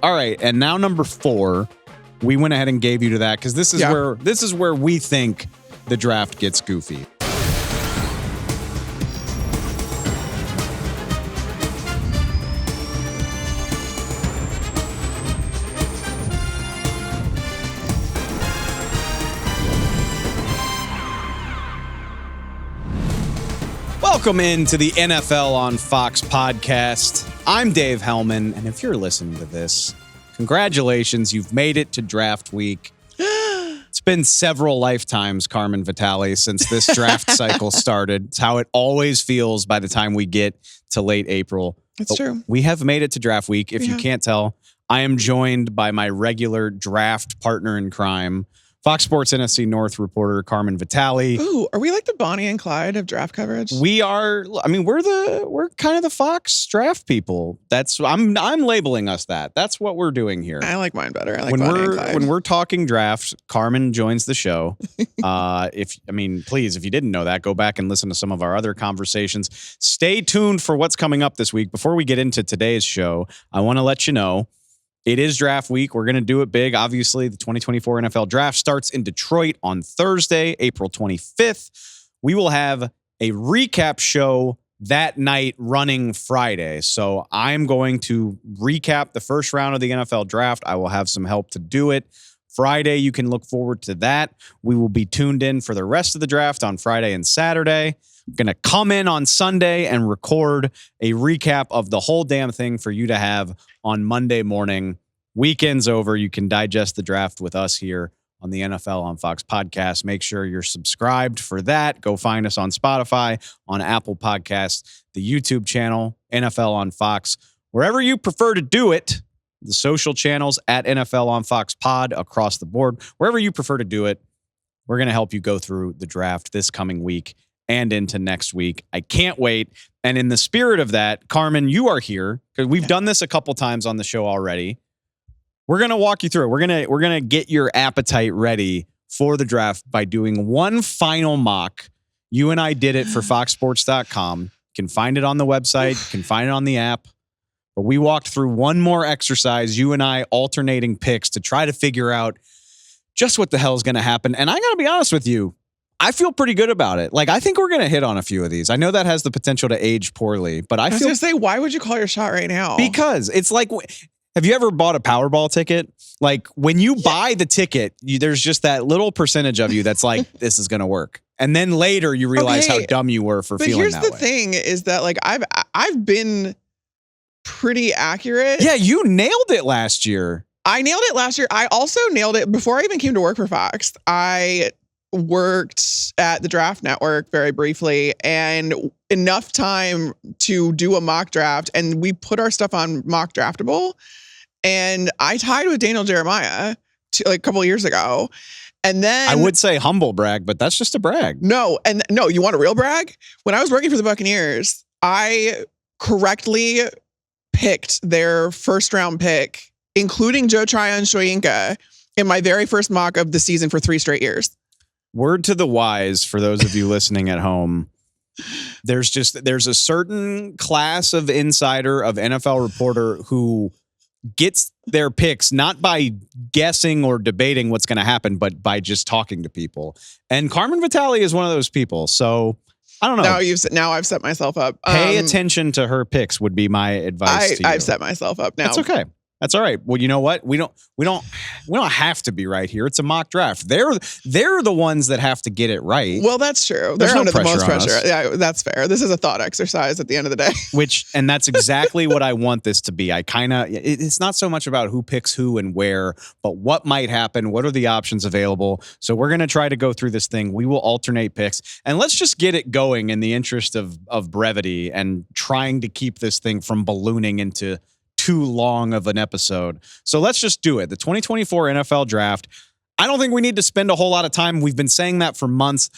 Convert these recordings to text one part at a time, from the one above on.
All right, and now number 4, we went ahead and gave you to that because this is where we think the draft gets goofy. Welcome into the NFL on Fox podcast. I'm Dave Helman, and if you're listening to this, congratulations, you've made it to draft week. It's been several lifetimes, Carmen Vitali, since this draft cycle started. It's how it always feels by the time we get to late April. It's true. We have made it to draft week. If you can't tell, I am joined by my regular draft partner in crime, Fox Sports NFC North reporter Carmen Vitali. Ooh, are we like the Bonnie and Clyde of draft coverage? We are. I mean, we're kind of the Fox draft people. I'm labeling us that. That's what we're doing here. I like mine better. I like Bonnie and Clyde. When we're talking draft, Carmen joins the show. Please, if you didn't know that, go back and listen to some of our other conversations. Stay tuned for what's coming up this week. Before we get into today's show, I want to let you know, it is draft week. We're going to do it big. Obviously, the 2024 NFL draft starts in Detroit on Thursday, April 25th. We will have a recap show that night running Friday. So I'm going to recap the first round of the NFL draft. I will have some help to do it. Friday, you can look forward to that. We will be tuned in for the rest of the draft on Friday and Saturday. I'm going to come in on Sunday and record a recap of the whole damn thing for you to have on Monday morning. Weekend's over. You can digest the draft with us here on the NFL on Fox podcast. Make sure you're subscribed for that. Go find us on Spotify, on Apple Podcasts, the YouTube channel, NFL on Fox, wherever you prefer to do it. The social channels at NFL on Fox Pod across the board, wherever you prefer to do it. We're going to help you go through the draft this coming week and into next week. I can't wait. And in the spirit of that, Carmen, you are here because we've done this a couple times on the show already. We're going to walk you through it. We're going to get your appetite ready for the draft by doing one final mock. You and I did it for foxsports.com. You can find it on the website. You can find it on the app. But we walked through one more exercise, you and I alternating picks to try to figure out just what the hell is going to happen. And I got to be honest with you, I feel pretty good about it. Like, I think we're going to hit on a few of these. I know that has the potential to age poorly, but I was going to say, why would you call your shot right now? Because it's like, have you ever bought a Powerball ticket? Like, when you buy the ticket, there's just that little percentage of you that's like, this is going to work. And then later you realize how dumb you were for feeling that way. But here's the thing is that, like, I've been pretty accurate. Yeah, you nailed it last year. I nailed it last year. I also nailed it before I even came to work for Fox. I worked at the Draft Network very briefly, and enough time to do a mock draft, and we put our stuff on Mock Draftable, and I tied with Daniel Jeremiah a couple of years ago. And then I would say humble brag, but that's just a brag. No, you want a real brag? When I was working for the Buccaneers, I correctly picked their first round pick, including Joe Tryon-Shoyinka, in my very first mock of the season for 3 straight years. Word to the wise for those of you listening at home. There's a certain class of insider, of NFL reporter who gets their picks not by guessing or debating what's going to happen, but by just talking to people. And Carmen Vitali is one of those people. So I don't know. Now I've set myself up. Pay attention to her picks would be my advice to you. I've set myself up now. That's okay. That's all right. Well, you know what? We don't have to be right here. It's a mock draft. They're the ones that have to get it right. Well, that's true. They're under the most pressure. Yeah, that's fair. This is a thought exercise at the end of the day. And that's exactly what I want this to be. It's not so much about who picks who and where, but what might happen. What are the options available? So we're going to try to go through this thing. We will alternate picks, and let's just get it going in the interest of brevity and trying to keep this thing from ballooning into too long of an episode. So let's just do it. The 2024 NFL draft. I don't think we need to spend a whole lot of time. We've been saying that for months.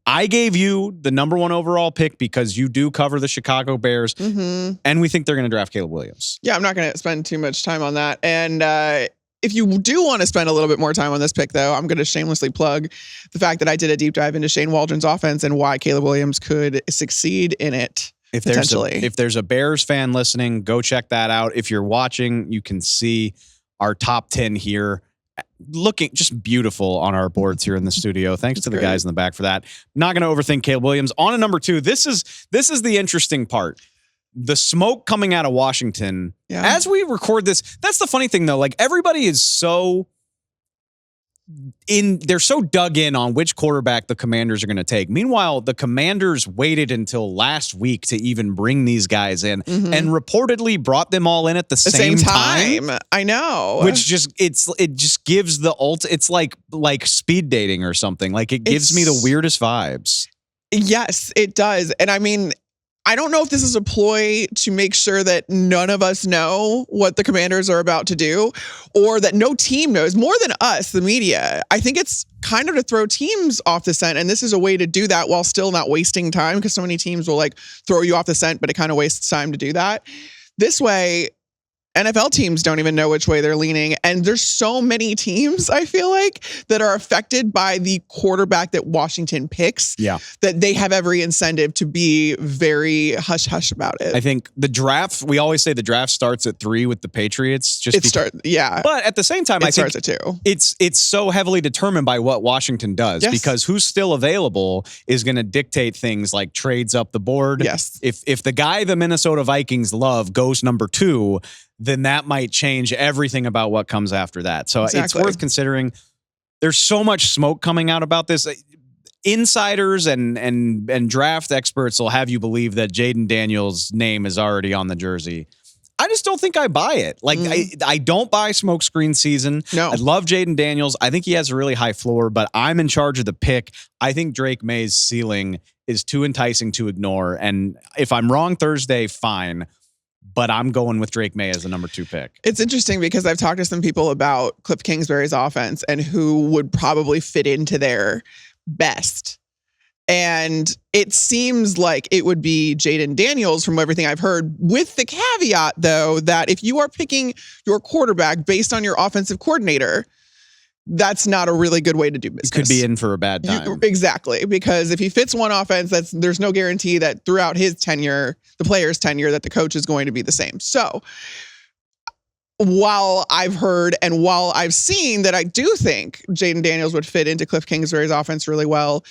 I gave you the number 1 overall pick because you do cover the Chicago Bears, and we think they're going to draft Caleb Williams. Yeah, I'm not going to spend too much time on that. And if you do want to spend a little bit more time on this pick, though, I'm going to shamelessly plug the fact that I did a deep dive into Shane Waldron's offense and why Caleb Williams could succeed in it. If there's a Bears fan listening, go check that out. If you're watching, you can see our top 10 here. Looking just beautiful on our boards here in the studio. Thanks to the guys in the back for that. Not going to overthink Caleb Williams. On to number 2. This is the interesting part. The smoke coming out of Washington. Yeah. As we record this, that's the funny thing though. Like everybody is they're so dug in on which quarterback the Commanders are going to take. Meanwhile, the Commanders waited until last week to even bring these guys in and reportedly brought them all in at the same time. I know. Which it just gives the it's like speed dating or something. Like it gives me the weirdest vibes. Yes, it does. And I mean, I don't know if this is a ploy to make sure that none of us know what the Commanders are about to do, or that no team knows more than us, the media. I think it's kind of to throw teams off the scent. And this is a way to do that while still not wasting time, because so many teams will like throw you off the scent, but it kind of wastes time to do that. This way, NFL teams don't even know which way they're leaning. And there's so many teams, I feel like, that are affected by the quarterback that Washington picks, that they have every incentive to be very hush-hush about it. I think the draft, we always say the draft starts at 3 with the Patriots. But at the same time, I think starts at 2. It's so heavily determined by what Washington does, because who's still available is going to dictate things like trades up the board. Yes. If the guy the Minnesota Vikings love goes number 2, then that might change everything about what comes after that. So it's worth considering. There's so much smoke coming out about this. Insiders and draft experts will have you believe that Jaden Daniels' name is already on the jersey. I just don't think I buy it. Like, I don't buy smokescreen season. No. I love Jaden Daniels. I think he has a really high floor, but I'm in charge of the pick. I think Drake May's ceiling is too enticing to ignore. And if I'm wrong Thursday, fine. But I'm going with Drake May as the number 2 pick. It's interesting because I've talked to some people about Cliff Kingsbury's offense and who would probably fit into their best. And it seems like it would be Jaden Daniels from everything I've heard, with the caveat, though, that if you are picking your quarterback based on your offensive coordinator, that's not a really good way to do business. Could be in for a bad time. Exactly. Because if he fits one offense, there's no guarantee that throughout his tenure, the player's tenure, that the coach is going to be the same. So while I've heard and while I've seen that I do think Jaden Daniels would fit into Cliff Kingsbury's offense really well,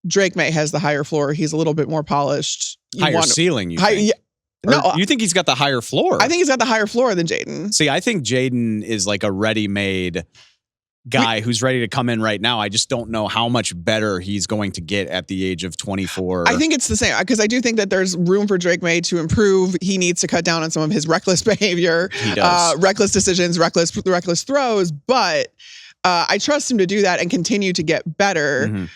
Drake May has the higher floor. He's a little bit more polished. Higher ceiling, you think? No, you think he's got the higher floor? I think he's got the higher floor than Jaden. See, I think Jaden is like a ready-made guy who's ready to come in right now. I just don't know how much better he's going to get at the age of 24. I think it's the same, because I do think that there's room for Drake May to improve. He needs to cut down on some of his reckless behavior, reckless decisions, reckless throws. But I trust him to do that and continue to get better.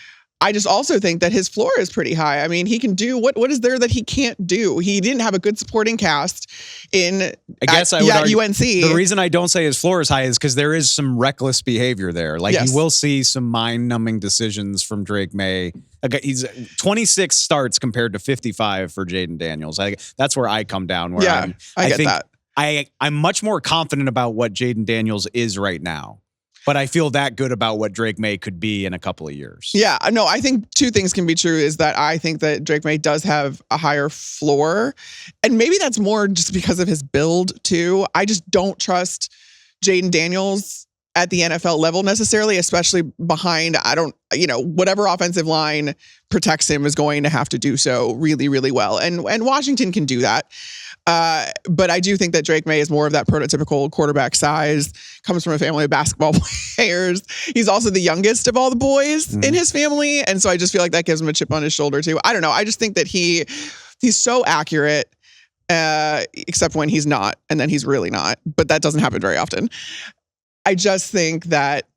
I just also think that his floor is pretty high. I mean, he can do what is there that he can't do? He didn't have a good supporting cast at UNC. The reason I don't say his floor is high is because there is some reckless behavior there. Like, you will see some mind-numbing decisions from Drake May. He's 26 starts compared to 55 for Jaden Daniels. That's where I come down. Where I get that. I'm much more confident about what Jaden Daniels is right now. But I feel that good about what Drake May could be in a couple of years. Yeah, no, I think 2 things can be true. Is that I think that Drake May does have a higher floor. And maybe that's more just because of his build, too. I just don't trust Jaden Daniels at the NFL level necessarily, especially behind, whatever offensive line protects him is going to have to do so really, really well. And Washington can do that. But I do think that Drake May is more of that prototypical quarterback size, comes from a family of basketball players. He's also the youngest of all the boys in his family. And so I just feel like that gives him a chip on his shoulder too. I don't know. I just think that he's so accurate, except when he's not, and then he's really not. But that doesn't happen very often. I just think that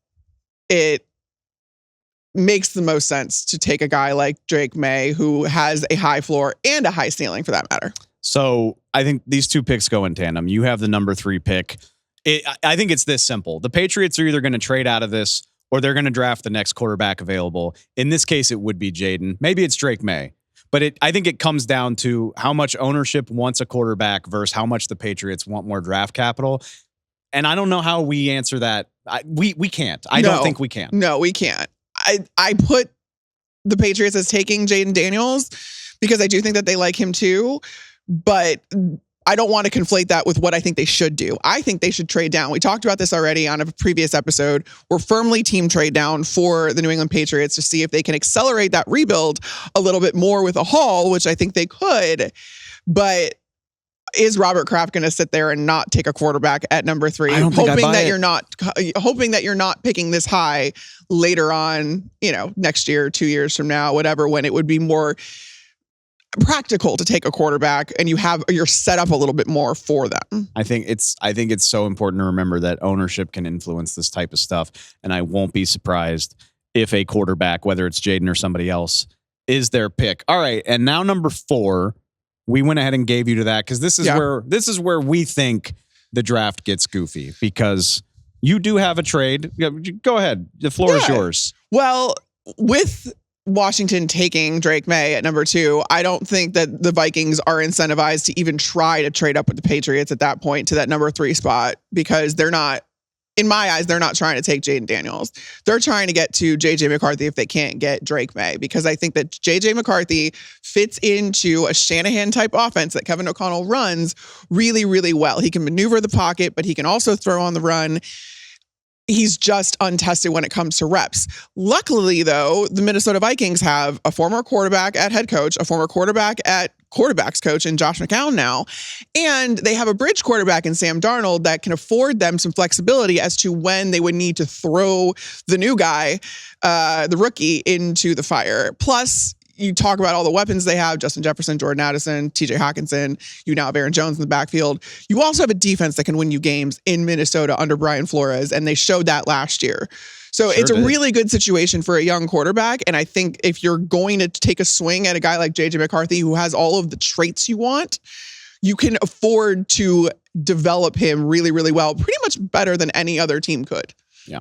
it makes the most sense to take a guy like Drake May, who has a high floor and a high ceiling for that matter. So I think these 2 picks go in tandem. You have the number 3 pick. I think it's this simple. The Patriots are either going to trade out of this or they're going to draft the next quarterback available. In this case, it would be Jaden. Maybe it's Drake May. But I think it comes down to how much ownership wants a quarterback versus how much the Patriots want more draft capital. And I don't know how we answer that. We can't. I don't think we can. No, we can't. I put the Patriots as taking Jaden Daniels because I do think that they like him too. But I don't want to conflate that with what I think they should do. I think they should trade down. We talked about this already on a previous episode. We're firmly team trade down for the New England Patriots to see if they can accelerate that rebuild a little bit more with a haul, which I think they could. But is Robert Kraft going to sit there and not take a quarterback at number 3, hoping that you're not picking this high later on, next year, 2 years from now, whatever, when it would be more practical to take a quarterback and you're set up a little bit more for them. I think it's so important to remember that ownership can influence this type of stuff. And I won't be surprised if a quarterback, whether it's Jaden or somebody else, is their pick. All right. And now number 4, we went ahead and gave you to that because this is where we think the draft gets goofy because you do have a trade. Go ahead. The floor is yours. Well, with Washington taking Drake May at number 2, I don't think that the Vikings are incentivized to even try to trade up with the Patriots at that point to that number 3 spot because they're not, in my eyes, they're not trying to take Jaden Daniels. They're trying to get to JJ McCarthy if they can't get Drake May because I think that JJ McCarthy fits into a Shanahan type offense that Kevin O'Connell runs really, really well. He can maneuver the pocket, but he can also throw on the run. He's just untested when it comes to reps. Luckily, though, the Minnesota Vikings have a former quarterback at head coach, a former quarterback at quarterbacks coach in Josh McCown now, and they have a bridge quarterback in Sam Darnold that can afford them some flexibility as to when they would need to throw the new guy, the rookie, into the fire. Plus, you talk about all the weapons they have, Justin Jefferson, Jordan Addison, TJ Hawkinson. You now have Aaron Jones in the backfield. You also have a defense that can win you games in Minnesota under Brian Flores, and they showed that last year. So it's a really good situation for a young quarterback. And I think if you're going to take a swing at a guy like JJ McCarthy, who has all of the traits you want, you can afford to develop him really, really well, pretty much better than any other team could. Yeah.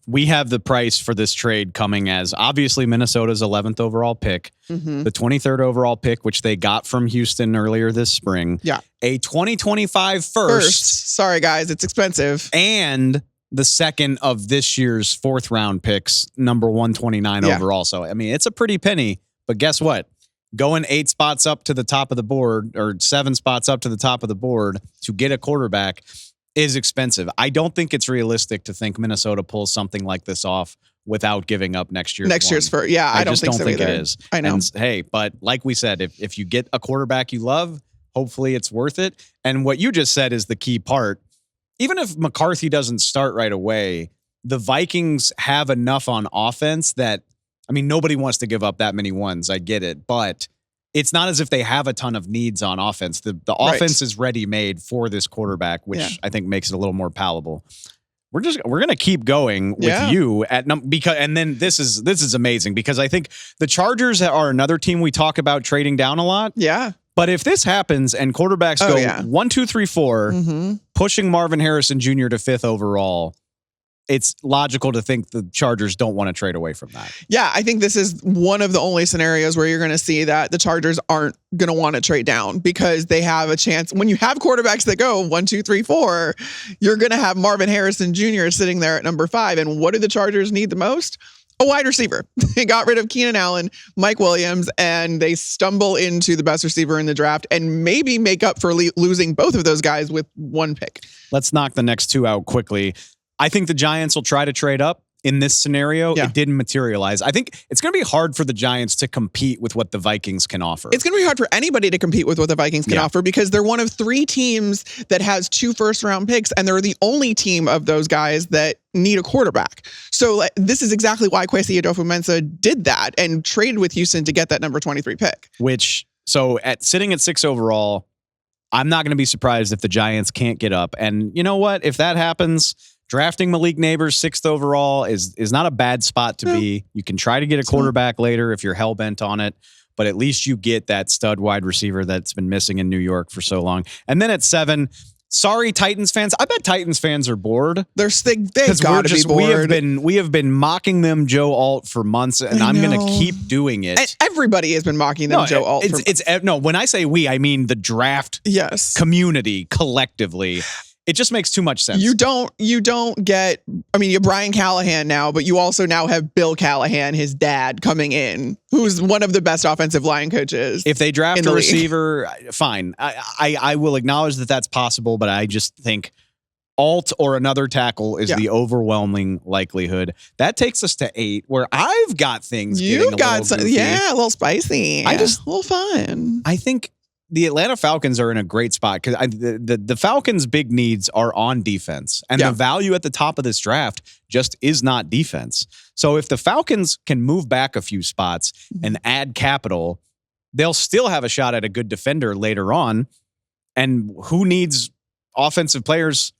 We have the price for this trade coming as obviously Minnesota's 11th overall pick, the 23rd overall pick, which they got from Houston earlier this spring. Yeah. A 2025 first. Sorry, guys. It's expensive. And the second of this year's 4th round picks, number 129 overall. So, I mean, it's a pretty penny, but guess what? Going 8 spots up to the top of the board or 7 spots up to the top of the board to get a quarterback is expensive. I don't think it's realistic to think Minnesota pulls something like this off without giving up next year's first. Yeah, I don't think so either. It is. I know. And hey, but like we said, if you get a quarterback you love, hopefully it's worth it. And what you just said is the key part. Even if McCarthy doesn't start right away, the Vikings have enough on offense that, I mean, nobody wants to give up that many ones. I get it, but it's not as if they have a ton of needs on offense. The offense is ready-made for this quarterback, which I think makes it a little more palatable. We're going to keep going with you and then this is amazing because I think the Chargers are another team we talk about trading down a lot. Yeah. But if this happens and quarterbacks go 1, 2, 3, 4, pushing Marvin Harrison Jr. to 5th overall, it's logical to think the Chargers don't want to trade away from that. Yeah, I think this is one of the only scenarios where you're going to see that the Chargers aren't going to want to trade down because they have a chance. When you have quarterbacks that go 1, 2, 3, 4, you're going to have Marvin Harrison Jr. sitting there at number 5. And what do the Chargers need the most? A wide receiver. They got rid of Keenan Allen, Mike Williams, and they stumble into the best receiver in the draft and maybe make up for losing both of those guys with 1 pick. Let's knock the next 2 out quickly. I think the Giants will try to trade up. In this scenario, it didn't materialize. I think it's going to be hard for the Giants to compete with what the Vikings can offer. It's going to be hard for anybody to compete with what the Vikings can offer because they're one of 3 teams that has 2 first-round picks, and they're the only team of those guys that need a quarterback. So this is exactly why Kwesi Adofo-Mensah did that and traded with Houston to get that number 23 pick. Sitting at 6 overall, I'm not going to be surprised if the Giants can't get up. And you know what? If that happens, drafting Malik Neighbors 6th overall is not a bad spot to be. You can try to get a quarterback later if you're hell-bent on it, but at least you get that stud wide receiver that's been missing in New York for so long. And then at 7, sorry, Titans fans. I bet Titans fans are bored. They've got to be bored. We have been mocking them Joe Alt for months, and I'm going to keep doing it. And everybody has been mocking them Joe Alt. When I say we, I mean the draft community collectively. It just makes too much sense. You don't get, I mean, you're Brian Callahan now, but you also now have Bill Callahan, his dad, coming in, who's one of the best offensive line coaches. If they draft a receiver, fine. I will acknowledge that that's possible, but I just think alt or another tackle is the overwhelming likelihood. That takes us to 8, where I've got things. You've got some, a little spicy. A little fun. I think the Atlanta Falcons are in a great spot because the Falcons' big needs are on defense, and the value at the top of this draft just is not defense. So if the Falcons can move back a few spots and add capital, they'll still have a shot at a good defender later on. And who needs offensive players?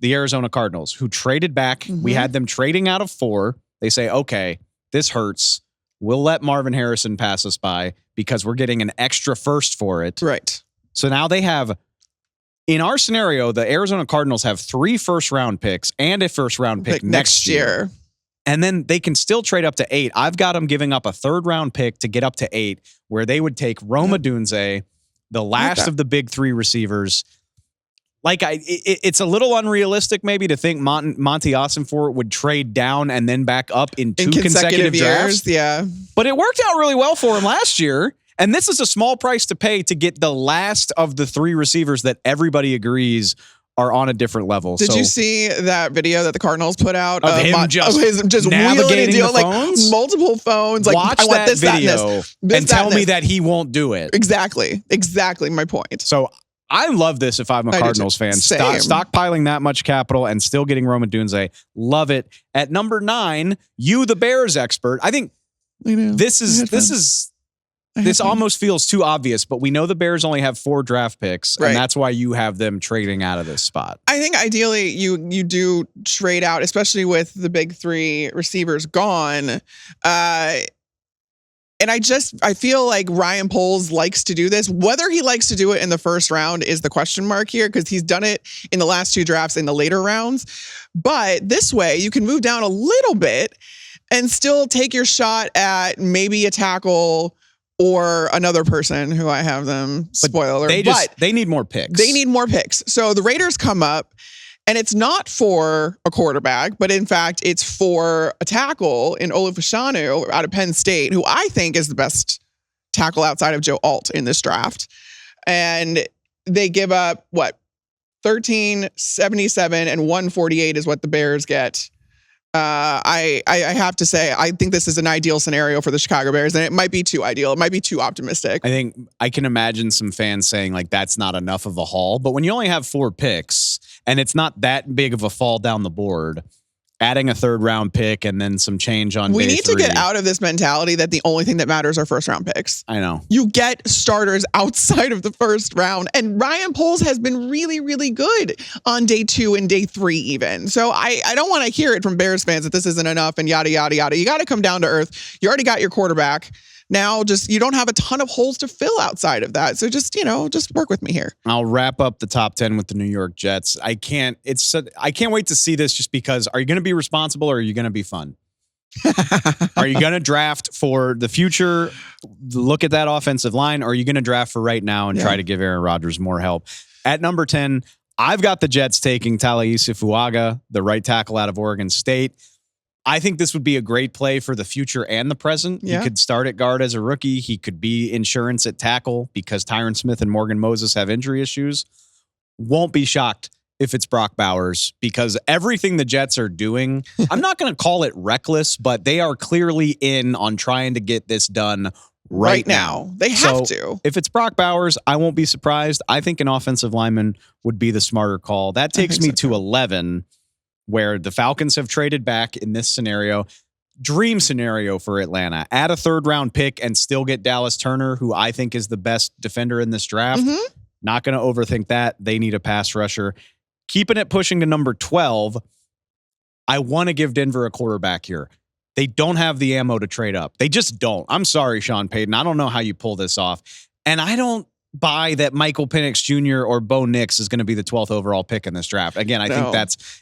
The Arizona Cardinals, who traded back. We had them trading out of 4. They say, okay, this hurts. We'll let Marvin Harrison pass us by because we're getting an extra first for it. Right. So now they have, in our scenario, the Arizona Cardinals have 3 first-round picks and a first-round pick next year. And then they can still trade up to 8. I've got them giving up a third-round pick to get up to 8, where they would take Rome Odunze, the last of the big 3 receivers. Like, it's a little unrealistic maybe to think Monty Ossenfort would trade down and then back up in 2 consecutive years. drafts. Yeah. But it worked out really well for him last year. And this is a small price to pay to get the last of the 3 receivers that everybody agrees are on a different level. Did you see that video that the Cardinals put out of him just navigating the phones? Like multiple phones? Like, watch I want that this, video and tell me that he won't do it. Exactly my point. So I love this if I'm a Cardinals fan. Stockpiling that much capital and still getting Rome Odunze. Love it. At number 9, you, the Bears expert. I think this almost feels too obvious, but we know the Bears only have 4 draft picks, and that's why you have them trading out of this spot. I think ideally you do trade out, especially with the big 3 receivers gone. And I feel like Ryan Poles likes to do this. Whether he likes to do it in the first round is the question mark here, because he's done it in the last 2 drafts in the later rounds. But this way, you can move down a little bit and still take your shot at maybe a tackle or another person who I have them. Spoiler. They need more picks. They need more picks. So the Raiders come up. And it's not for a quarterback, but in fact, it's for a tackle in Olufashanu out of Penn State, who I think is the best tackle outside of Joe Alt in this draft. And they give up, 1377 and 148 is what the Bears get. I have to say, I think this is an ideal scenario for the Chicago Bears, and it might be too ideal. It might be too optimistic. I think I can imagine some fans saying, like, that's not enough of a haul. But when you only have 4 picks and it's not that big of a fall down the board, adding a 3rd-round pick and then some change on we day need 3. To get out of this mentality that the only thing that matters are first-round picks. I know. You get starters outside of the first round, and Ryan Poles has been really, really good on day 2 and day 3 even. So I don't want to hear it from Bears fans that this isn't enough and yada, yada, yada. You got to come down to earth. You already got your quarterback. Now, you don't have a ton of holes to fill outside of that. So just work with me here. I'll wrap up the top 10 with the New York Jets. I can't wait to see this just because are you going to be responsible or are you going to be fun? Are you going to draft for the future? Look at that offensive line. Or are you going to draft for right now and try to give Aaron Rodgers more help? At number 10, I've got the Jets taking Talaisu Fuaga, the right tackle out of Oregon State. I think this would be a great play for the future and the present. Yeah. He could start at guard as a rookie. He could be insurance at tackle because Tyron Smith and Morgan Moses have injury issues. Won't be shocked if it's Brock Bowers because everything the Jets are doing, I'm not going to call it reckless, but they are clearly in on trying to get this done right now. They have to. If it's Brock Bowers, I won't be surprised. I think an offensive lineman would be the smarter call. That takes me to 11. Where the Falcons have traded back in this scenario. Dream scenario for Atlanta. Add a 3rd-round pick and still get Dallas Turner, who I think is the best defender in this draft. Not going to overthink that. They need a pass rusher. Keeping it pushing to number 12, I want to give Denver a quarterback here. They don't have the ammo to trade up. They just don't. I'm sorry, Sean Payton. I don't know how you pull this off. And I don't buy that Michael Penix Jr. or Bo Nix is going to be the 12th overall pick in this draft. Again, I think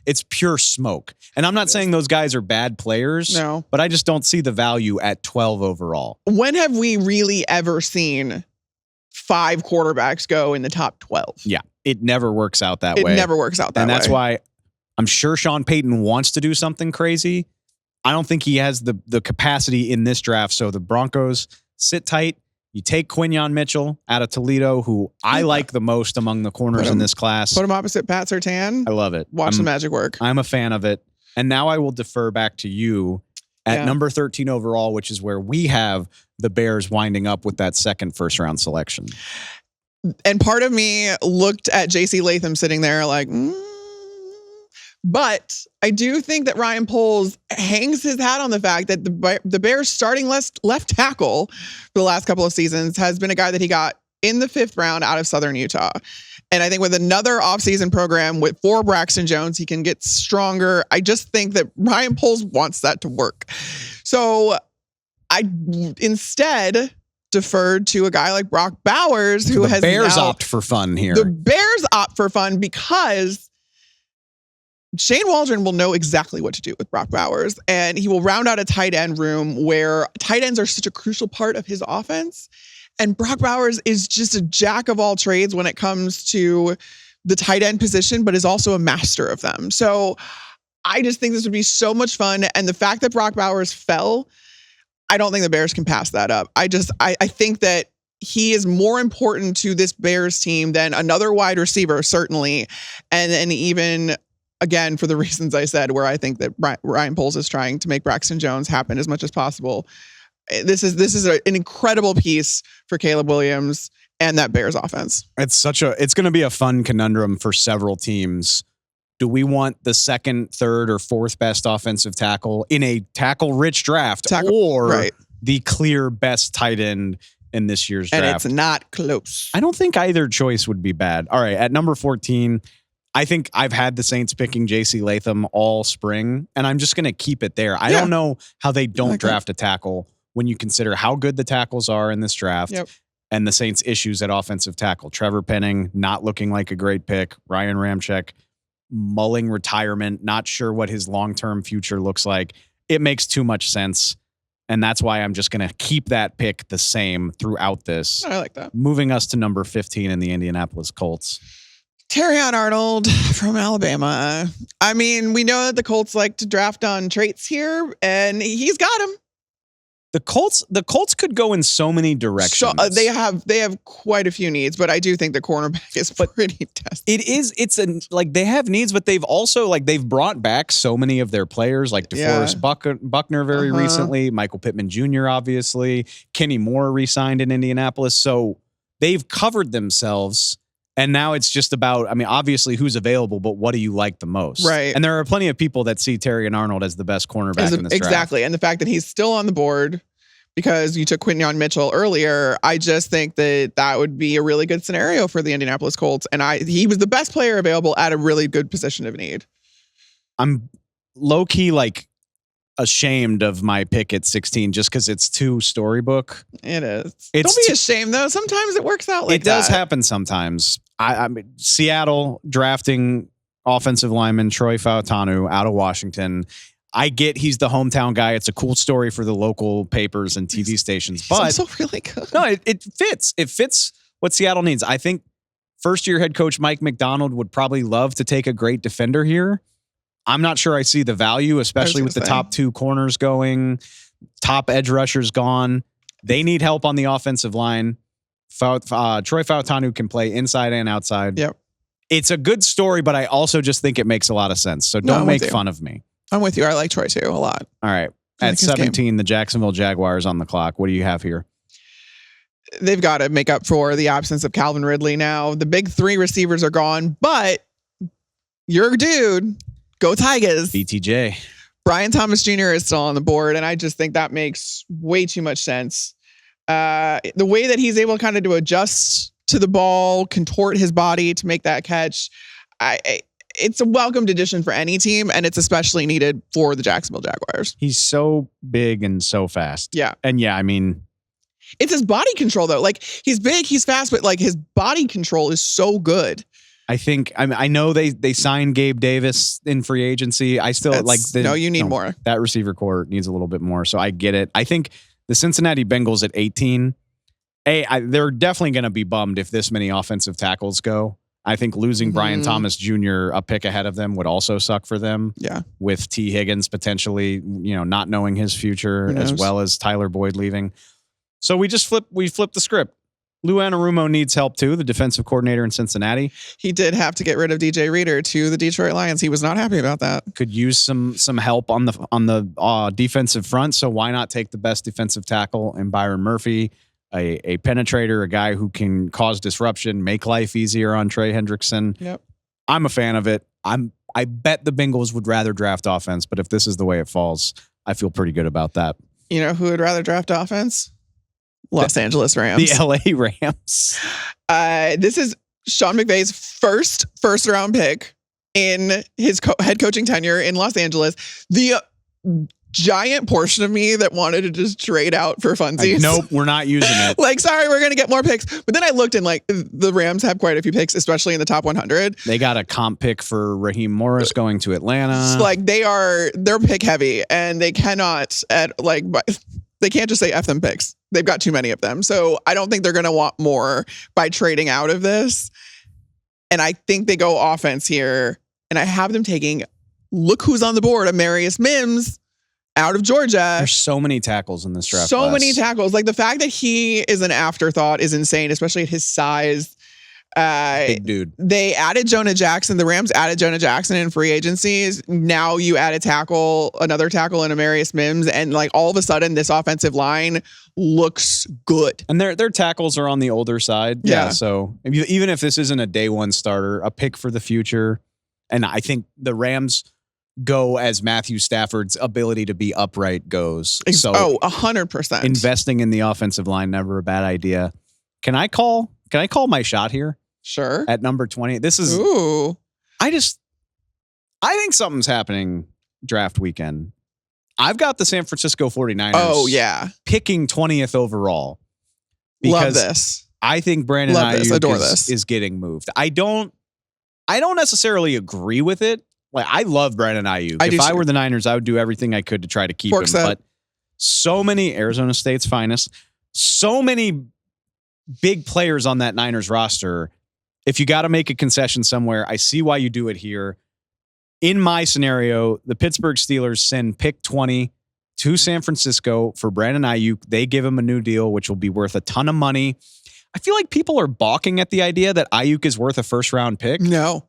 it's pure smoke. And I'm not saying those guys are bad players, but I just don't see the value at 12 overall. When have we really ever seen 5 quarterbacks go in the top 12? Yeah. it never works out that way. It never works out that way. And that's why I'm sure Sean Payton wants to do something crazy. I don't think he has the capacity in this draft. So the Broncos sit tight. You take Quinyon Mitchell out of Toledo, who I like the most among the corners in this class. Put him opposite Pat Surtain. I love it. Watch the magic work. I'm a fan of it. And now I will defer back to you at number 13 overall, which is where we have the Bears winding up with that second first-round selection. And part of me looked at J.C. Latham sitting there like, But I do think that Ryan Poles hangs his hat on the fact that the Bears starting left tackle for the last couple of seasons has been a guy that he got in the 5th round out of Southern Utah. And I think with another offseason program for Braxton Jones, he can get stronger. I just think that Ryan Poles wants that to work. So I instead deferred to a guy like Brock Bowers, who has Bears opt for fun here. The Bears opt for fun because Shane Waldron will know exactly what to do with Brock Bowers, and he will round out a tight end room where tight ends are such a crucial part of his offense. And Brock Bowers is just a jack of all trades when it comes to the tight end position, but is also a master of them. So I just think this would be so much fun. And the fact that Brock Bowers fell, I don't think the Bears can pass that up. I think that he is more important to this Bears team than another wide receiver, certainly. And even, again, for the reasons I said, where I think that Ryan Poles is trying to make Braxton Jones happen as much as possible. This is an incredible piece for Caleb Williams and that Bears offense. It's going to be a fun conundrum for several teams. Do we want the second, third, or fourth best offensive tackle in a tackle-rich draft, or the clear best tight end in this year's draft? And it's not close. I don't think either choice would be bad. All right, at number 14, I think I've had the Saints picking J.C. Latham all spring, and I'm just going to keep it there. I don't know how they don't draft a tackle when you consider how good the tackles are in this draft and the Saints' issues at offensive tackle. Trevor Penning not looking like a great pick. Ryan Ramczyk mulling retirement, not sure what his long-term future looks like. It makes too much sense, and that's why I'm just going to keep that pick the same throughout this. I like that. Moving us to number 15 in the Indianapolis Colts. Terrion Arnold from Alabama. I mean, we know that the Colts like to draft on traits here, and he's got him. The Colts could go in so many directions. So, they have quite a few needs, but I do think the cornerback is pretty tested. They have needs, but they've also they've brought back so many of their players, like DeForest Buckner very recently, Michael Pittman Jr. obviously, Kenny Moore re-signed in Indianapolis. So they've covered themselves. And now it's just about, obviously who's available, but what do you like the most? Right. And there are plenty of people that see Terrion Arnold as the best cornerback in this draft. Exactly. And the fact that he's still on the board because you took Quinyon Mitchell earlier, I just think that would be a really good scenario for the Indianapolis Colts. And he was the best player available at a really good position of need. I'm low-key ashamed of my pick at 16 just because it's too storybook. It is. Don't be ashamed though. Sometimes it works out like that. It does happen sometimes. I mean, Seattle drafting offensive lineman Troy Fautanu out of Washington. I get he's the hometown guy. It's a cool story for the local papers and TV stations. But it's also really good. No, it fits. It fits what Seattle needs. I think first-year head coach Mike McDonald would probably love to take a great defender here. I'm not sure I see the value, especially with the top 2 corners going, top edge rushers gone. They need help on the offensive line. Troy Fautanu can play inside and outside. Yep. It's a good story, but I also just think it makes a lot of sense. So don't make fun of me. I'm with you. I like Troy too a lot. All right. At 17, the Jacksonville Jaguars on the clock. What do you have here? They've got to make up for the absence of Calvin Ridley now. The big 3 receivers are gone, but your dude, go Tigers. BTJ. Brian Thomas Jr. is still on the board, and I just think that makes way too much sense. The way that he's able kind of to adjust to the ball, contort his body to make that catch, it's a welcomed addition for any team, and it's especially needed for the Jacksonville Jaguars. He's so big and so fast. Yeah. And it's his body control though. He's big, he's fast, but his body control is so good. I know they signed Gabe Davis in free agency. I still you need more. That receiver core needs a little bit more. So I get it. I think the Cincinnati Bengals at 18, they're definitely going to be bummed if this many offensive tackles go. I think losing Brian Thomas Jr. a pick ahead of them would also suck for them. Yeah. With T. Higgins potentially, not knowing his future, as well as Tyler Boyd leaving. So we flipped the script. Lou Anarumo needs help too, the defensive coordinator in Cincinnati. He did have to get rid of DJ Reader to the Detroit Lions. He was not happy about that. Could use some help on the defensive front. So why not take the best defensive tackle in Byron Murphy, a penetrator, a guy who can cause disruption, make life easier on Trey Hendrickson. Yep. I'm a fan of it. I bet the Bengals would rather draft offense, but if this is the way it falls, I feel pretty good about that. You know who would rather draft offense? Los Angeles Rams. The LA Rams. This is Sean McVay's first round pick in his head coaching tenure in Los Angeles. The giant portion of me that wanted to just trade out for funsies. Nope, we're not using it. Sorry, we're going to get more picks. But then I looked and the Rams have quite a few picks, especially in the top 100. They got a comp pick for Raheem Morris going to Atlanta. They're pick heavy, and they cannot they can't just say F them picks. They've got too many of them. So I don't think they're going to want more by trading out of this. And I think they go offense here. And I have them taking, look who's on the board, Amarius Mims out of Georgia. There's so many tackles in this draft So class. many tackles. The fact that he is an afterthought is insane, especially at his size. Big dude. They added Jonah Jackson. The Rams added Jonah Jackson in free agencies. Now you add another tackle in Amarius Mims, and all of a sudden this offensive line looks good. And their tackles are on the older side. Yeah. So even if this isn't a day one starter, a pick for the future, and I think the Rams go as Matthew Stafford's ability to be upright goes. So 100%. Investing in the offensive line, never a bad idea. Can I call my shot here? Sure. At number 20. This is Ooh. I think something's happening draft weekend. I've got the San Francisco 49ers. Oh, yeah. Picking 20th overall. Love this. I think Brandon Aiyuk is getting moved. I don't necessarily agree with it. I love Brandon Aiyuk. If I were the Niners, I would do everything I could to try to keep him. But so many Arizona State's finest, so many big players on that Niners roster. If you got to make a concession somewhere, I see why you do it here. In my scenario, the Pittsburgh Steelers send pick 20 to San Francisco for Brandon Aiyuk. They give him a new deal, which will be worth a ton of money. I feel like people are balking at the idea that Aiyuk is worth a first-round pick. No.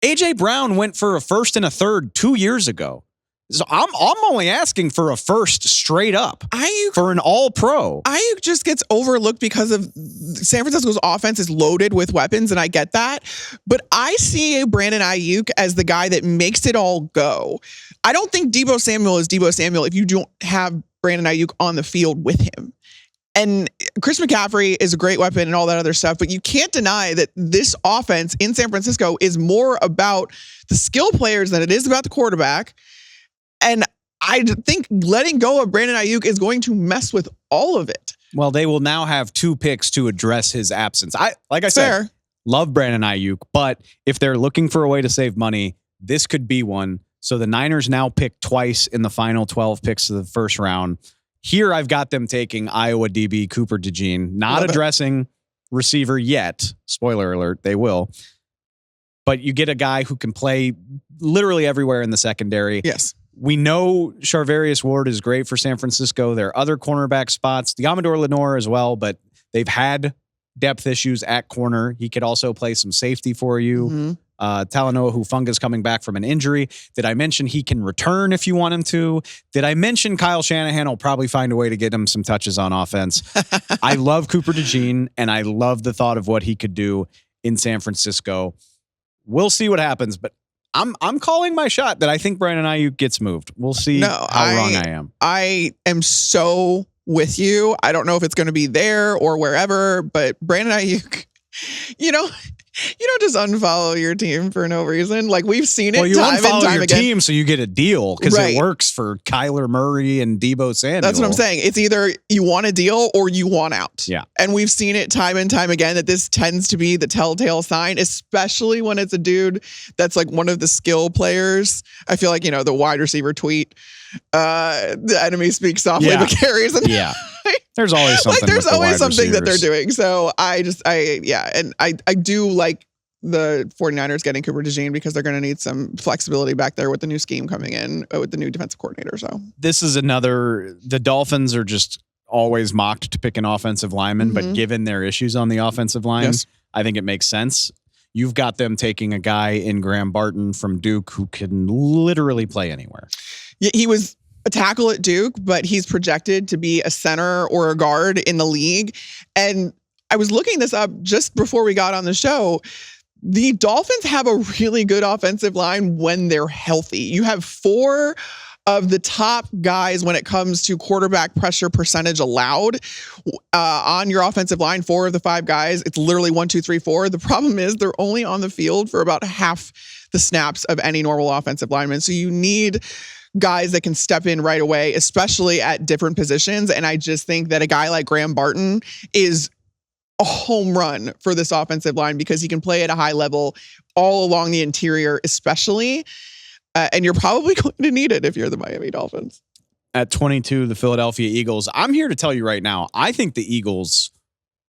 A.J. Brown went for a first and a third 2 years ago. So I'm only asking for a first straight up. Aiyuk for an all-pro. Aiyuk just gets overlooked because of San Francisco's offense is loaded with weapons, and I get that. But I see a Brandon Aiyuk as the guy that makes it all go. I don't think Deebo Samuel is Deebo Samuel if you don't have Brandon Aiyuk on the field with him. And Chris McCaffrey is a great weapon and all that other stuff, but you can't deny that this offense in San Francisco is more about the skill players than it is about the quarterback. And I think letting go of Brandon Aiyuk is going to mess with all of it. Well, they will now have 2 picks to address his absence. Like I said, love Brandon Aiyuk, but if they're looking for a way to save money, this could be one. So the Niners now pick twice in the final 12 picks of the first round. Here I've got them taking Iowa DB Cooper DeJean, not addressing receiver yet. Spoiler alert, they will. But you get a guy who can play literally everywhere in the secondary. Yes. We know Charvarius Ward is great for San Francisco. There are other cornerback spots, Diamador Lenore as well, but they've had depth issues at corner. He could also play some safety for you. Mm-hmm. Talanoa Hufunga's coming back from an injury. Did I mention he can return if you want him to? Did I mention Kyle Shanahan will probably find a way to get him some touches on offense? I love Cooper DeJean, and I love the thought of what he could do in San Francisco. We'll see what happens, but I'm calling my shot that I think Brandon Aiyuk gets moved. We'll see how wrong I am. I am so with you. I don't know if it's going to be there or wherever, but Brandon Aiyuk, you don't just unfollow your team for no reason. We've seen it. Well, you time unfollow and time your again. team so you get a deal because it works for Kyler Murray and Deebo Samuel. That's what I'm saying. It's either you want a deal or you want out. Yeah. And we've seen it time and time again that this tends to be the telltale sign, especially when it's a dude that's one of the skill players. I feel like, the wide receiver tweet, the enemy speaks softly but carries. And there's always something. There's always something that they're doing. So I do like the 49ers getting Cooper DeJean because they're going to need some flexibility back there with the new scheme coming in with the new defensive coordinator. So this is the Dolphins are just always mocked to pick an offensive lineman, but given their issues on the offensive line, I think it makes sense. You've got them taking a guy in Graham Barton from Duke who can literally play anywhere. Yeah, he was a tackle at Duke, but he's projected to be a center or a guard in the league. And I was looking this up just before we got on the show. The Dolphins have a really good offensive line when they're healthy. You have 4 of the top guys when it comes to quarterback pressure percentage allowed on your offensive line. 4 of the 5 guys, it's literally 1, 2, 3, 4. The problem is they're only on the field for about half the snaps of any normal offensive lineman. So you need guys that can step in right away, especially at different positions. And I just think that a guy like Graham Barton is a home run for this offensive line because he can play at a high level all along the interior, especially. And you're probably going to need it if you're the Miami Dolphins. At 22, the Philadelphia Eagles. I'm here to tell you right now, I think the Eagles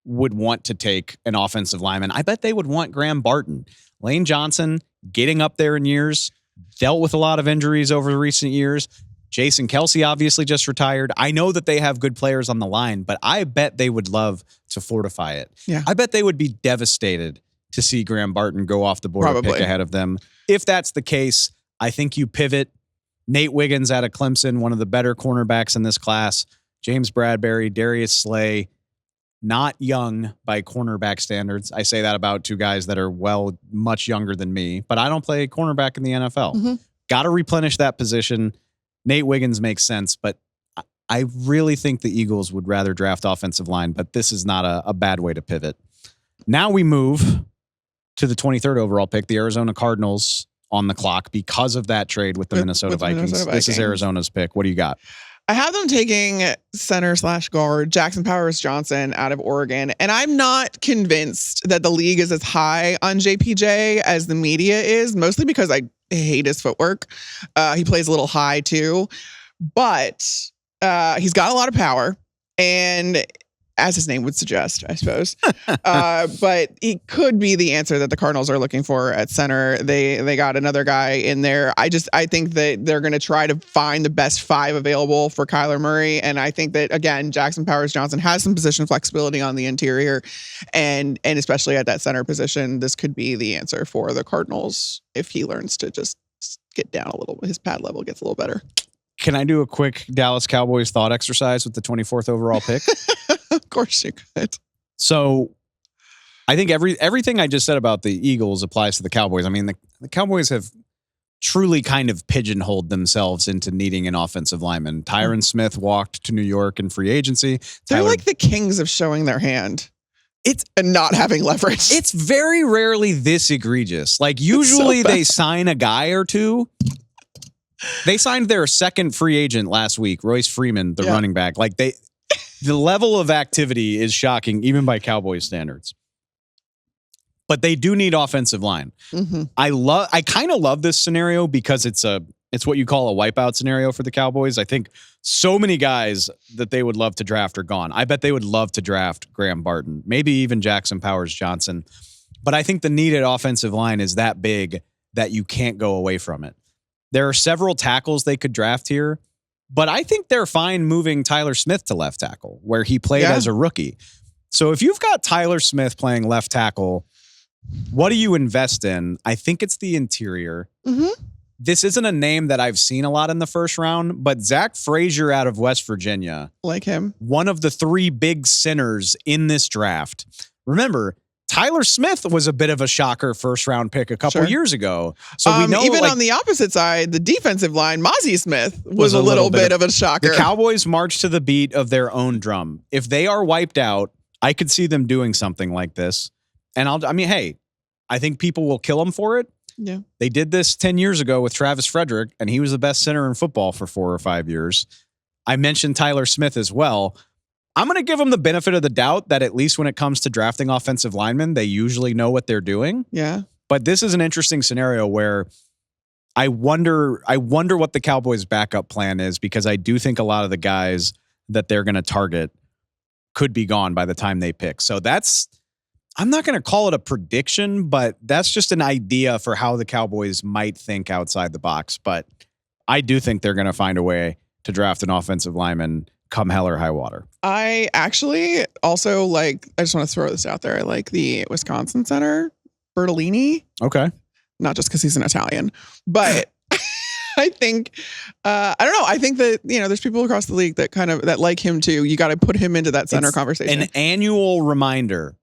would want to take an offensive lineman. I bet they would want Graham Barton. Lane Johnson, getting up there in years, dealt with a lot of injuries over the recent years. Jason Kelsey obviously just retired. I know that they have good players on the line, but I bet they would love to fortify it. Yeah. I bet they would be devastated to see Graham Barton go off the board and pick ahead of them. If that's the case, I think you pivot. Nate Wiggins out of Clemson, one of the better cornerbacks in this class. James Bradbury, Darius Slay, not young by cornerback standards. I say that about 2 guys that are much younger than me, but I don't play cornerback in the NFL. Got to replenish that position. Nate Wiggins makes sense, but I really think the Eagles would rather draft offensive line, but this is not a bad way to pivot. Now we move to the 23rd overall pick, the Arizona Cardinals on the clock because of that trade with the Minnesota Vikings. This is Arizona's pick. What do you got? I have them taking center/guard Jackson Powers Johnson out of Oregon. And I'm not convinced that the league is as high on JPJ as the media is, mostly because I hate his footwork. He plays a little high too, but he's got a lot of power. And as his name would suggest, I suppose. But he could be the answer that the Cardinals are looking for at center. They got another guy in there. I think that they're going to try to find the best 5 available for Kyler Murray. And I think that, again, Jackson Powers Johnson has some position flexibility on the interior. And especially at that center position, this could be the answer for the Cardinals if he learns to just get down a little. His pad level gets a little better. Can I do a quick Dallas Cowboys thought exercise with the 24th overall pick? Of course you could. So I think everything I just said about the Eagles applies to the Cowboys. I mean, the Cowboys have truly kind of pigeonholed themselves into needing an offensive lineman. Tyron Smith walked to New York in free agency. They're like the kings of showing their hand. And not having leverage. It's very rarely this egregious. Like usually they sign a guy or two. They signed their second free agent last week, Royce Freeman, the running back. Like the level of activity is shocking, even by Cowboys standards. But they do need offensive line. I kind of love this scenario because it's what you call a wipeout scenario for the Cowboys. I think so many guys that they would love to draft are gone. I bet they would love to draft Graham Barton, maybe even Jackson Powers Johnson. But I think the needed offensive line is that big that you can't go away from it. There are several tackles they could draft here, but I think they're fine moving Tyler Smith to left tackle, where he played as a rookie. So if you've got Tyler Smith playing left tackle, what do you invest in? I think it's the interior. This isn't a name that I've seen a lot in the first round, but Zach Frazier out of West Virginia. Like him. One of the 3 big sinners in this draft. Remember, Tyler Smith was a bit of a shocker first-round pick a couple years ago. So we know even on the opposite side, the defensive line, Mozzie Smith was a little bit of a shocker. The Cowboys march to the beat of their own drum. If they are wiped out, I could see them doing something like this. And I think people will kill them for it. Yeah. They did this 10 years ago with Travis Frederick, and he was the best center in football for 4 or 5 years. I mentioned Tyler Smith as well. I'm going to give them the benefit of the doubt that at least when it comes to drafting offensive linemen, they usually know what they're doing. Yeah. But this is an interesting scenario where I wonder what the Cowboys' backup plan is, because I do think a lot of the guys that they're going to target could be gone by the time they pick. So I'm not going to call it a prediction, but that's just an idea for how the Cowboys might think outside the box. But I do think they're going to find a way to draft an offensive lineman come hell or high water. I actually also I just want to throw this out there. I like the Wisconsin center, Bertolini. Okay. Not just because he's an Italian, but I think, I don't know. I think that, there's people across the league that like him too. You got to put him into that center conversation. An annual reminder.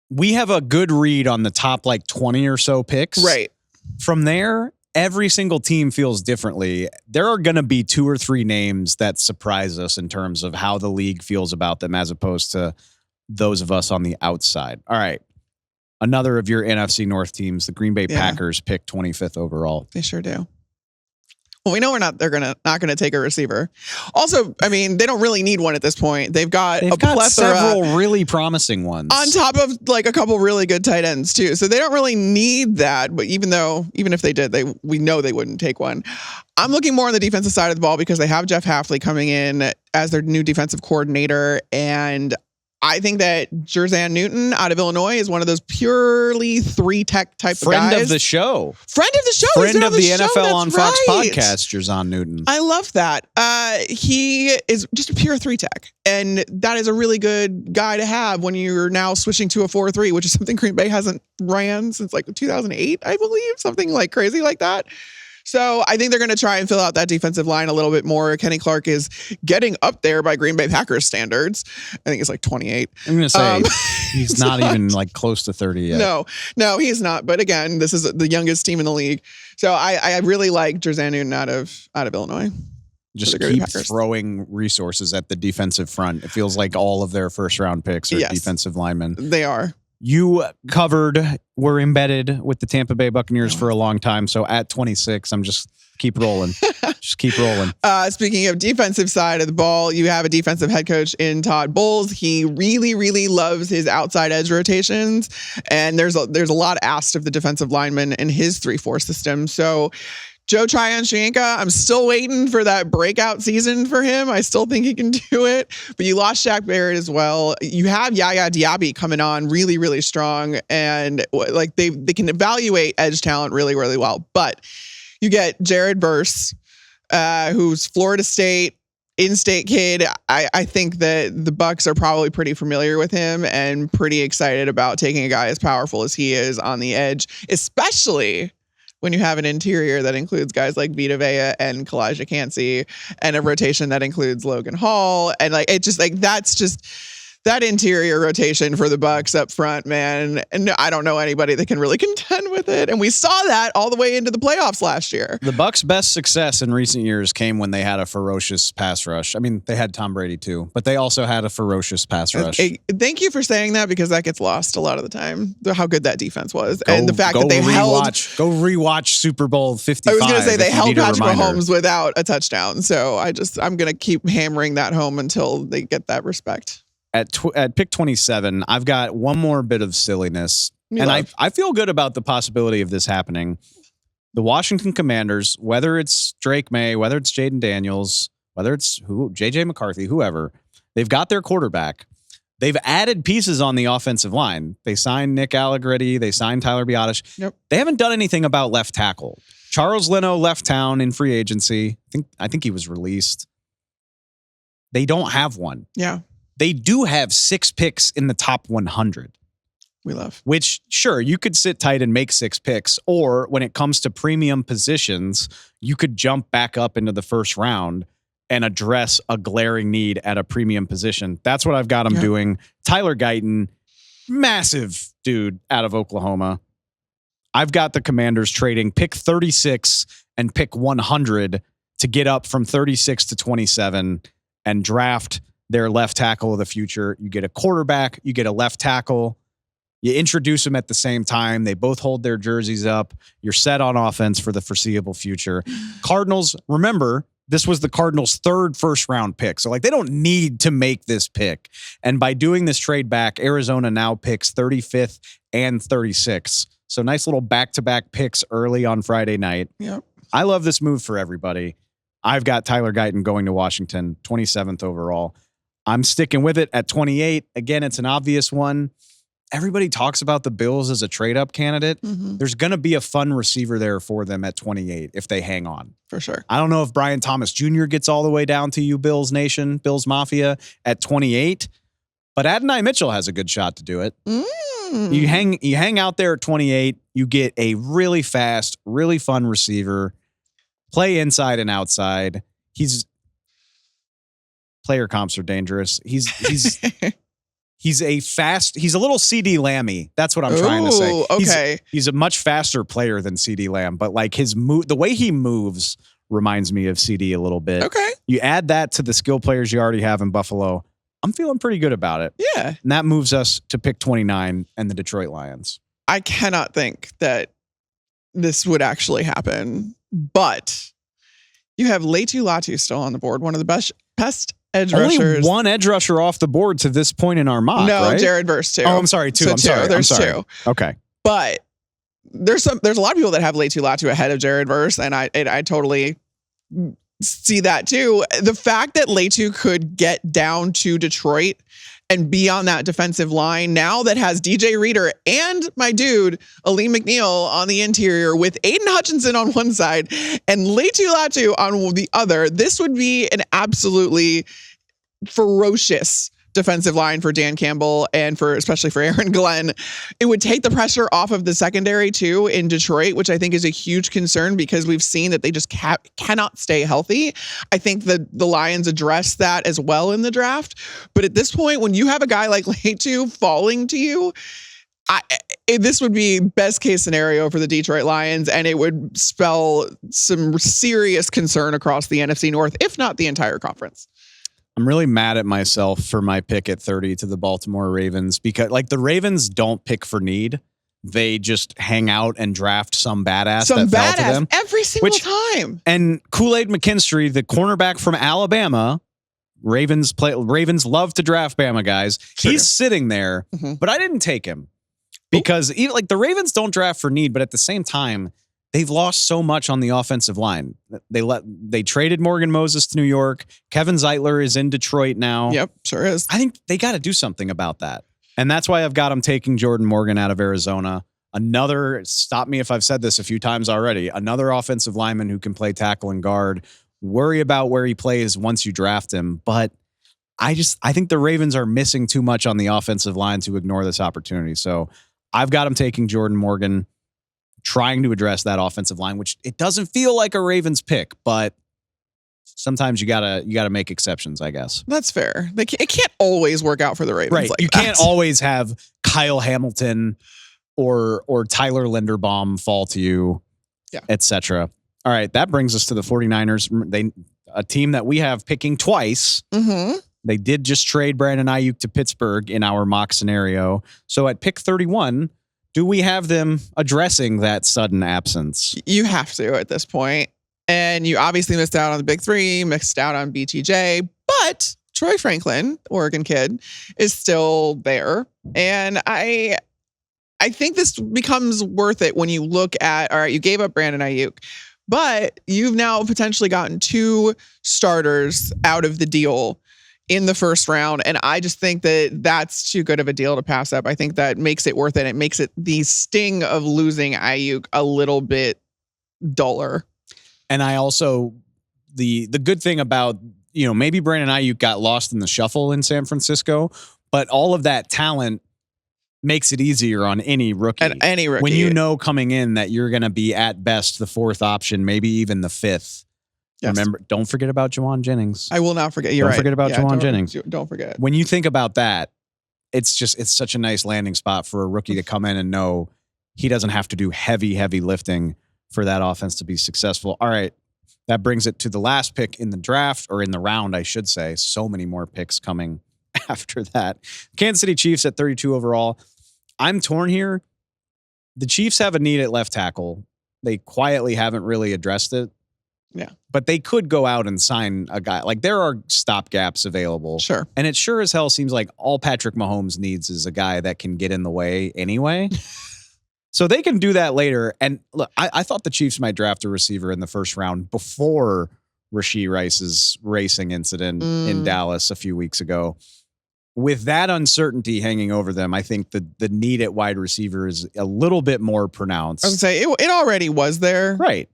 We have a good read on the top 20 or so picks. Right. From there, every single team feels differently. There are going to be 2 or 3 names that surprise us in terms of how the league feels about them as opposed to those of us on the outside. All right. Another of your NFC North teams, the Green Bay Packers, picked 25th overall. They sure do. Well, we know they're not gonna take a receiver. Also, I mean, they don't really need one at this point. They've got plethora, several really promising ones on top of a couple really good tight ends too. So they don't really need that. But even if they did, we know they wouldn't take one. I'm looking more on the defensive side of the ball because they have Jeff Hafley coming in as their new defensive coordinator, and I think that Jerzan Newton out of Illinois is one of those purely 3-tech type of guys. Friend of the show. Friend of the show. Friend of the NFL on Fox podcast, Jerzan Newton. I love that. He is just a pure 3-tech. And that is a really good guy to have when you're now switching to a 4-3, which is something Green Bay hasn't ran since 2008, I believe. Something crazy like that. So I think they're going to try and fill out that defensive line a little bit more. Kenny Clark is getting up there by Green Bay Packers standards. I think it's 28. I'm going to say he's not even close to 30 yet. No, he's not. But again, this is the youngest team in the league. So I really like Jerzan Newton out of Illinois. Just keep throwing resources at the defensive front. It feels like all of their first round picks are defensive linemen. They are. You were embedded with the Tampa Bay Buccaneers for a long time. So at 26, I'm just keep rolling. Just keep rolling. Speaking of defensive side of the ball, you have a defensive head coach in Todd Bowles. He really, really loves his outside edge rotations. And there's a lot asked of the defensive lineman in his 3-4 system. So Joe Tryon-Shoyinka, I'm still waiting for that breakout season for him. I still think he can do it. But you lost Shaq Barrett as well. You have Yaya Diaby coming on really, really strong. And they can evaluate edge talent really, really well. But you get Jared Verse, who's Florida State, in-state kid. I think that the Bucs are probably pretty familiar with him and pretty excited about taking a guy as powerful as he is on the edge, especially when you have an interior that includes guys like Vita Vea and Kalijah Kancey and a rotation that includes Logan Hall. And that's just that interior rotation for the Bucs up front, man. And I don't know anybody that can really contend with it. And we saw that all the way into the playoffs last year. The Bucs' best success in recent years came when they had a ferocious pass rush. I mean, they had Tom Brady too, but they also had a ferocious pass rush. Thank you for saying that because that gets lost a lot of the time, how good that defense was. And the fact that they Go rewatch Super Bowl 55. I was going to say they held Patrick Mahomes without a touchdown. So I'm going to keep hammering that home until they get that respect. At pick 27, I've got one more bit of silliness. I feel good about the possibility of this happening. The Washington Commanders, whether it's Drake May, whether it's Jaden Daniels, whether it's JJ McCarthy, whoever, they've got their quarterback. They've added pieces on the offensive line. They signed Nick Allegretti. They signed Tyler Biadasz. Yep. They haven't done anything about left tackle. Charles Leno left town in free agency. I think he was released. They don't have one. Yeah. They do have 6 picks in the top 100. We love. Which, sure, you could sit tight and make 6 picks, or when it comes to premium positions, you could jump back up into the first round and address a glaring need at a premium position. That's what I've got them doing. Tyler Guyton, massive dude out of Oklahoma. I've got the Commanders trading pick 36 and pick 100 to get up from 36 to 27 and draft their left tackle of the future. You get a quarterback, you get a left tackle, you introduce them at the same time. They both hold their jerseys up. You're set on offense for the foreseeable future. Cardinals, remember, this was the Cardinals' 3rd first-round pick. So, they don't need to make this pick. And by doing this trade back, Arizona now picks 35th and 36th. So, nice little back-to-back picks early on Friday night. Yep. I love this move for everybody. I've got Tyler Guyton going to Washington, 27th overall. I'm sticking with it at 28. Again, it's an obvious one. everybody talks about the Bills as a trade-up candidate. There's going to be a fun receiver there for them at 28 if they hang on. For sure. I don't know if Brian Thomas Jr. gets all the way down to you, Bills Nation, Bills Mafia, at 28, but Adonai Mitchell has a good shot to do it. You hang out there at 28, you get a really fast, really fun receiver, play inside and outside. Player comps are dangerous. He's a little CD Lammy. That's what I'm trying to say. Okay. He's a much faster player than CD Lamb, but like the way he moves reminds me of CD a little bit. Okay. You add that to the skill players you already have in Buffalo. I'm feeling pretty good about it. Yeah. And that moves us to pick 29 and the Detroit Lions. I cannot think that this would actually happen, but you have Latu Latu still on the board, one of the best edge rushers. Only one edge rusher off the board to this point in our mock, no, right? Jared Verse two. Oh, I'm sorry, two. So I'm sorry. There's I'm sorry. two. Okay. But there's a lot of people that have Latu Latu ahead of Jared Verse, and I totally see that too. The fact that Latu could get down to Detroit and be on that defensive line now that has DJ Reader and my dude, Aleem McNeil on the interior with Aiden Hutchinson on one side and Latu Latu on the other, this would be an absolutely ferocious defensive line for Dan Campbell and especially for Aaron Glenn. It would take the pressure off of the secondary too in Detroit, which I think is a huge concern because we've seen that they just cannot stay healthy. I think the Lions address that as well in the draft. But at this point, when you have a guy like Latu falling to you, this would be best case scenario for the Detroit Lions, and it would spell some serious concern across the NFC North, if not the entire conference. I'm really mad at myself for my pick at 30 to the Baltimore Ravens because like the Ravens don't pick for need. They just hang out and draft some badass that fell to them every single time. And Kool-Aid McKinstry, the cornerback from Alabama, Ravens love to draft Bama guys. Sure. He's sitting there, but I didn't take him because like the Ravens don't draft for need, but at the same time, they've lost so much on the offensive line. They traded Morgan Moses to New York. Kevin Zeitler is in Detroit now. Yep, sure is. I think they got to do something about that. And that's why I've got them taking Jordan Morgan out of Arizona. Stop me if I've said this a few times already, another offensive lineman who can play tackle and guard. Worry about where he plays once you draft him. But I think the Ravens are missing too much on the offensive line to ignore this opportunity. So I've got them taking Jordan Morgan, trying to address that offensive line, which it doesn't feel like a Ravens pick, but sometimes you gotta make exceptions, I guess. That's fair. It can't always work out for the Ravens. Right. Like you can't always have Kyle Hamilton or Tyler Linderbaum fall to you, etc. All right. That brings us to the 49ers. A team that we have picking twice. They did just trade Brandon Aiyuk to Pittsburgh in our mock scenario. So at pick 31, do we have them addressing that sudden absence? You have to at this point. And you obviously missed out on the big three, missed out on BTJ, but Troy Franklin, Oregon kid, is still there. And I think this becomes worth it when you look at, all right, you gave up Brandon Aiyuk, but you've now potentially gotten two starters out of the deal in the first round. And I just think that that's too good of a deal to pass up. I think that makes it worth it. It makes it the sting of losing Aiyuk a little bit duller. And I also, the good thing about, maybe Brandon Aiyuk got lost in the shuffle in San Francisco, but all of that talent makes it easier on any rookie. And any rookie. When you know coming in that you're going to be at best the fourth option, maybe even the fifth. Yes. Remember, don't forget about Juwan Jennings. I will not forget. You're right. Don't forget about Juwan Jennings. Don't forget. When you think about that, it's such a nice landing spot for a rookie to come in and know he doesn't have to do heavy lifting for that offense to be successful. All right. That brings it to the last pick in the draft, or in the round, I should say. So many more picks coming after that. Kansas City Chiefs at 32 overall. I'm torn here. The Chiefs have a need at left tackle. They quietly haven't really addressed it. Yeah. But they could go out and sign a guy. Like, there are stopgaps available. Sure. And it sure as hell seems like all Patrick Mahomes needs is a guy that can get in the way anyway. So they can do that later. And look, I thought the Chiefs might draft a receiver in the first round before Rashee Rice's racing incident in Dallas a few weeks ago. with that uncertainty hanging over them, I think the need at wide receiver is a little bit more pronounced. I would say it already was there. Right.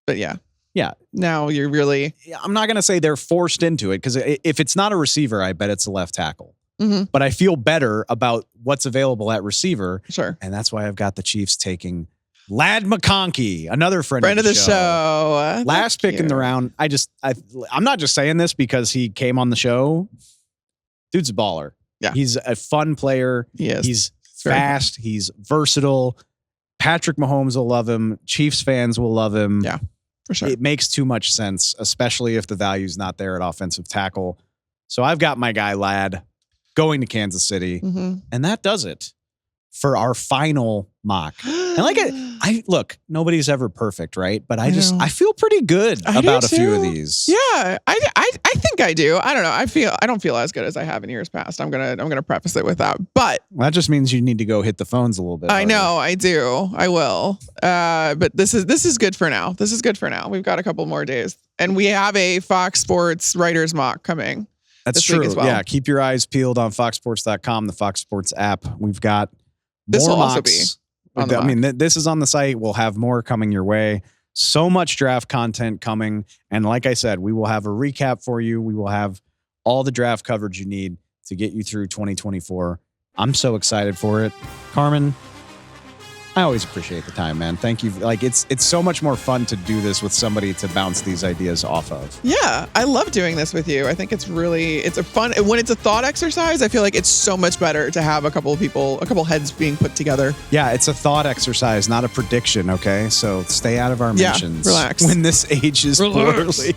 But yeah. Yeah. Now you're really... I'm not going to say they're forced into it, because if it's not a receiver, I bet it's a left tackle. Mm-hmm. But I feel better about what's available at receiver. Sure. And that's why I've got the Chiefs taking Ladd McConkey, another friend of the show. Last pick in the round. I'm not just saying this because he came on the show. Dude's a baller. Yeah. He's a fun player. He is. He's fast. He's versatile. Patrick Mahomes will love him. Chiefs fans will love him. Yeah, for sure. It makes too much sense, especially if the value's not there at offensive tackle. So I've got my guy Ladd going to Kansas City. Mm-hmm. And that does it for our final mock. And like I look, nobody's ever perfect, right? But I feel pretty good about a few of these. Yeah, I think I do. I don't know. I don't feel as good as I have in years past. I'm gonna preface it with that. But that just means you need to go hit the phones a little bit. I know, I do. I will. But this is good for now. This is good for now. We've got a couple more days, and we have a Fox Sports writers mock coming. That's this true. Week as well. Yeah, keep your eyes peeled on foxsports.com, the Fox Sports app. We've got this more will mocks. also be on the mock. This is on the site. We'll have more coming your way. So much draft content coming. And like I said, we will have a recap for you. We will have all the draft coverage you need to get you through 2024. I'm so excited for it. Carmen, I always appreciate the time, man. Thank you. Like it's so much more fun to do this with somebody to bounce these ideas off of. Yeah, I love doing this with you. I think it's a fun, when it's a thought exercise, I feel like it's so much better to have a couple heads being put together. Yeah, it's a thought exercise, not a prediction, okay? So stay out of our mentions. Relax. When this ages poorly.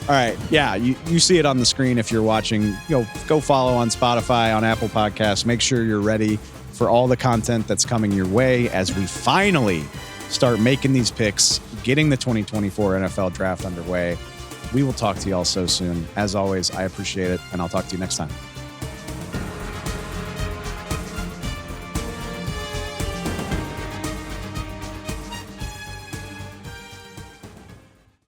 All right. Yeah, you see it on the screen if you're watching. Go follow on Spotify, on Apple Podcasts. Make sure you're ready for all the content that's coming your way as we finally start making these picks, getting the 2024 NFL draft underway. We will talk to you all so soon. As always, I appreciate it, and I'll talk to you next time.